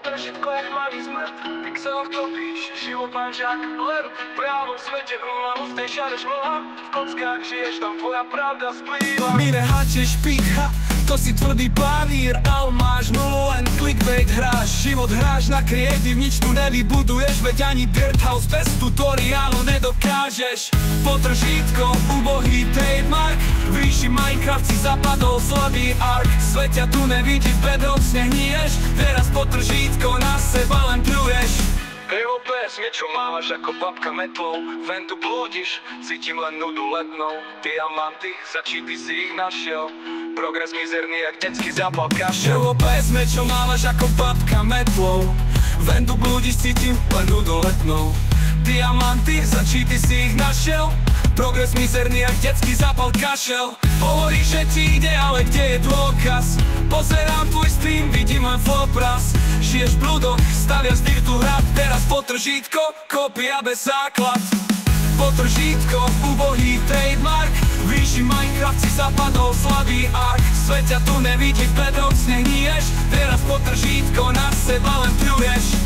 potržitko jak malý zmrt. Ty se obklopíš, život máš jak leru. V právom svete hlavu v tej šareš mlha. V kockách žiješ, tam tvoja pravda splýva. Mi nehačeš pícha, to si tvrdý panír, ale máš nulu, len clickbait hráš. Život hráš na creative, nič tu nevybuduješ, veď ani Dirt House bez tutoriálu nedokážeš. Potržítko, ubohý trademark, v ríši Minecraft si zapadol slabý ark. Svet ťa tu nevidí, v bedroch snehniješ, teraz potržítko, na seba len pluješ. Evo pes, niečo máš ako babka metlou. Ven tu blúdiš, cítim len nudu letnou. Diamanty, za čipy si ich našiel. Progres mizerný, jak detský zápal kašel. Evo pes, niečo máš ako babka metlou. Ven tu blúdiš, cítim len nudu letnou. Diamanty, za čipy si ich našiel. Progres mizerný, jak detský zápal kašel. Hovoríš, že ti ide, ale kde je dôkaz? Pozerám tvoj stream, vidím len obraz. Žiješ v blúdoch, staviaš dirtu hrad. Teraz potržítko, kópia bez základ. Potržítko, ubohý trademark, v ríši Minecraft si zapadol slabý ark. Svet ťa tu nevidí, v bedroch snehniješ, teraz potržítko, na seba len pluješ.